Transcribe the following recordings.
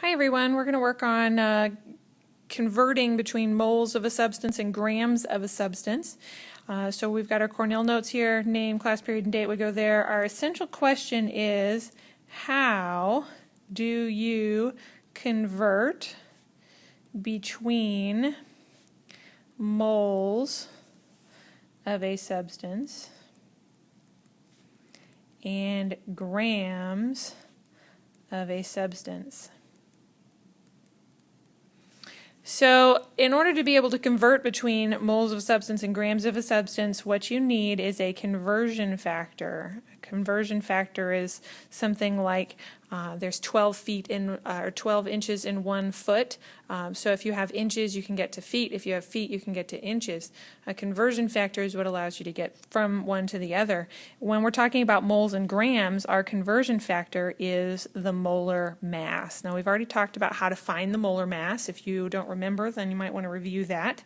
Hi everyone, we're going to work on converting between moles of a substance and grams of a substance. So we've got our Cornell notes here, name, class period, and date would go there. Our essential question is, how do you convert between moles of a substance and grams of a substance? So in order to be able to convert between moles of a substance and grams of a substance, what you need is a conversion factor. A conversion factor is something like there's 12 feet in or 12 inches in 1 foot. So if you have inches, you can get to feet. If you have feet, you can get to inches. A conversion factor is what allows you to get from one to the other. When we're talking about moles and grams, our conversion factor is the molar mass. Now we've already talked about how to find the molar mass. If you don't remember, then you might want to review that.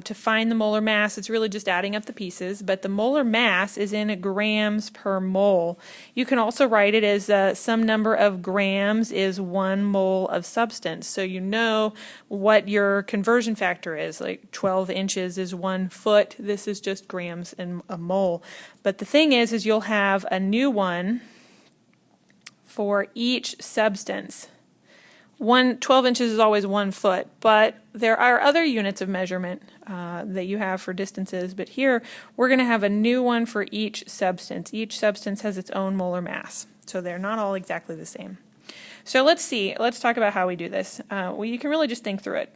To find the molar mass, it's really just adding up the pieces, but the molar mass is in grams per mole. You can also write it as some number of grams is 1 mole of substance. So you know what your conversion factor is, like 12 inches is 1 foot. This is just grams in a mole. But the thing is you'll have a new one for each substance. 12 inches is always 1 foot, but there are other units of measurement that you have for distances, but here we're going to have a new one for each substance. Each substance has its own molar mass, so they're not all exactly the same. So let's talk about how we do this. Well, you can really just think through it.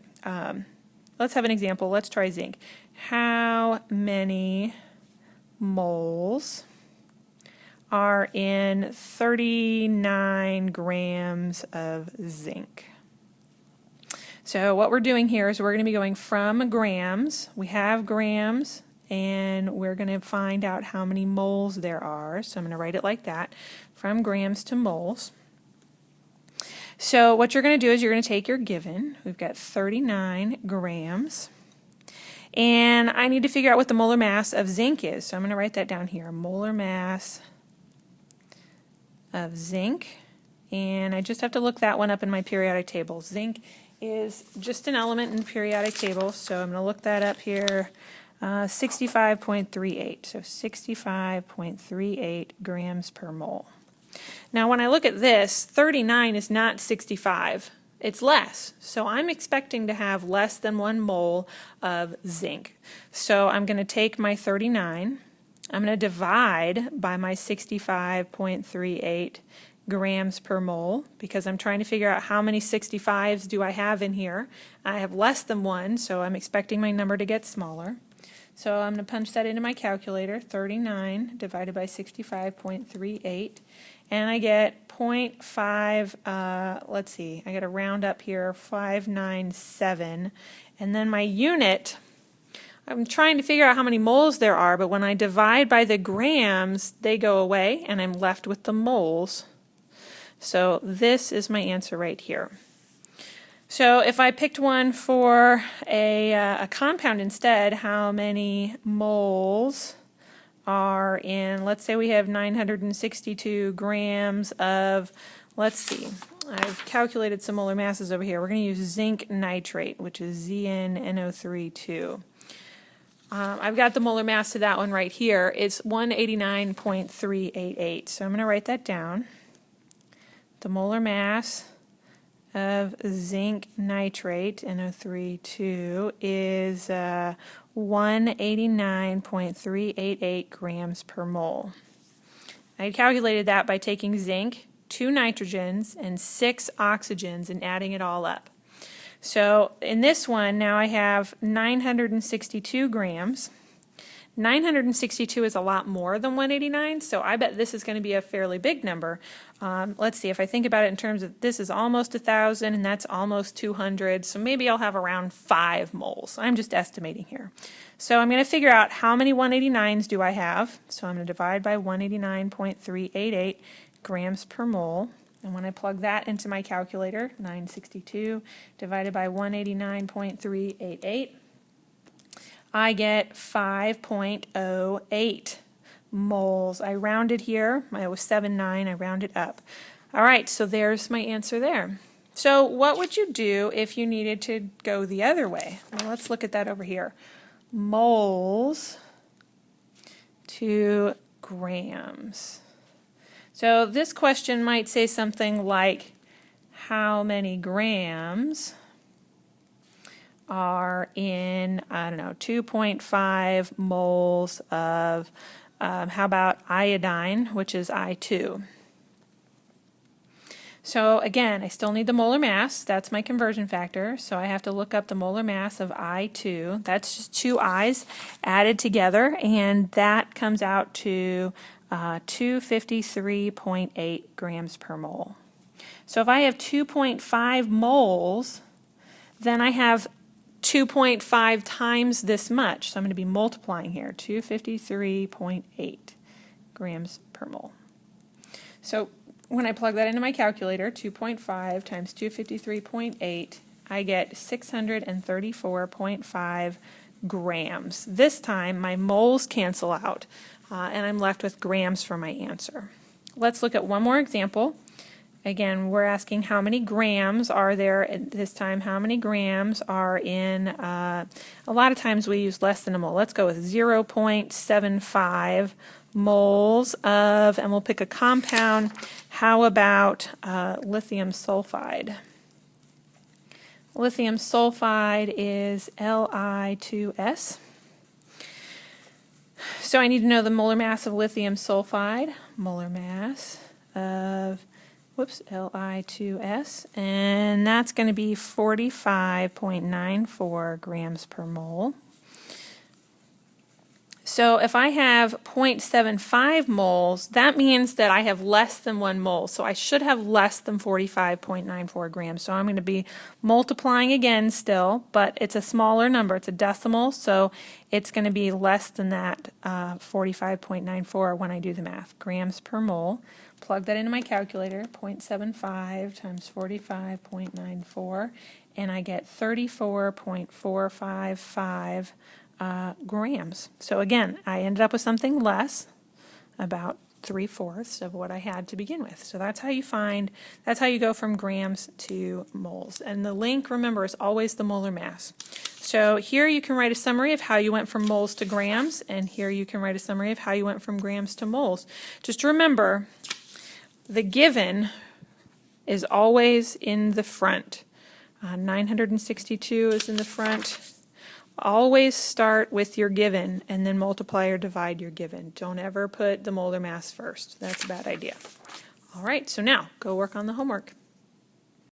Let's have an example. Let's try zinc. How many moles are in 39 grams of zinc? So what we're doing here is we're going to be going from grams. We have grams, and we're going to find out how many moles there are. So I'm going to write it like that, from grams to moles. So what you're going to do is you're going to take your given. We've got 39 grams. And I need to figure out what the molar mass of zinc is. So I'm going to write that down here, molar mass of zinc, and I just have to look that one up in my periodic table. Zinc is just an element in the periodic table, so I'm going to look that up here. 65.38, so 65.38 grams per mole. Now when I look at this, 39 is not 65, it's less, so I'm expecting to have less than 1 mole of zinc. So I'm going to take my 39, I'm going to divide by my 65.38 grams per mole, because I'm trying to figure out how many 65s do I have in here. I have less than 1, so I'm expecting my number to get smaller. So I'm going to punch that into my calculator, 39 divided by 65.38, and I get 0.5, let's see, I got to round up here, 597, and then my unit, I'm trying to figure out how many moles there are, but when I divide by the grams, they go away, and I'm left with the moles. So this is my answer right here. So if I picked one for a compound instead, how many moles are in, let's say we have 962 grams of, let's see, I've calculated some molar masses over here. We're going to use zinc nitrate, which is ZnNO3 I've got the molar mass to that one right here. It's 189.388. So I'm going to write that down. The molar mass of zinc nitrate, NO3 is 189.388 grams per mole. I calculated that by taking zinc, 2 nitrogens, and 6 oxygens and adding it all up. So in this one, now I have 962 grams. 962 is a lot more than 189, so I bet this is going to be a fairly big number. Let's see, if I think about it in terms of this is almost 1,000 and that's almost 200, so maybe I'll have around 5 moles. I'm just estimating here. So I'm going to figure out how many 189s do I have. So I'm going to divide by 189.388 grams per mole. And when I plug that into my calculator, 962 divided by 189.388, I get 5.08 moles. I rounded here. I was 7.9. I rounded up. All right, so there's my answer there. So what would you do if you needed to go the other way? Well, let's look at that over here. Moles to grams. So this question might say something like, how many grams are in, I don't know, 2.5 moles of, how about iodine, which is I2? So again, I still need the molar mass. That's my conversion factor. So I have to look up the molar mass of I2. That's just two I's added together, and that comes out to 253.8 grams per mole. So if I have 2.5 moles, then I have 2.5 times this much. So I'm going to be multiplying here, 253.8 grams per mole. So when I plug that into my calculator, 2.5 times 253.8, I get 634.5 grams. This time my moles cancel out, and I'm left with grams for my answer. Let's look at one more example. Again, we're asking how many grams are there, and this time how many grams are in, a lot of times we use less than a mole. Let's go with 0.75 moles of, and we'll pick a compound. How about lithium sulfide? Lithium sulfide is Li2S. So I need to know the molar mass of lithium sulfide, molar mass of, Li2S, and that's going to be 45.94 grams per mole. So if I have 0.75 moles, that means that I have less than 1 mole. So I should have less than 45.94 grams. So I'm going to be multiplying again still, but it's a smaller number. It's a decimal, so it's going to be less than that 45.94 when I do the math. Grams per mole. Plug that into my calculator, 0.75 times 45.94, and I get 34.455 grams. So again, I ended up with something less, about 3/4 of what I had to begin with. So that's how you go from grams to moles. And the link, remember, is always the molar mass. So here you can write a summary of how you went from moles to grams, and here you can write a summary of how you went from grams to moles. Just remember, the given is always in the front. 962 is in the front. Always start with your given and then multiply or divide your given. Don't ever put the molar mass first. That's a bad idea. All right, so now go work on the homework.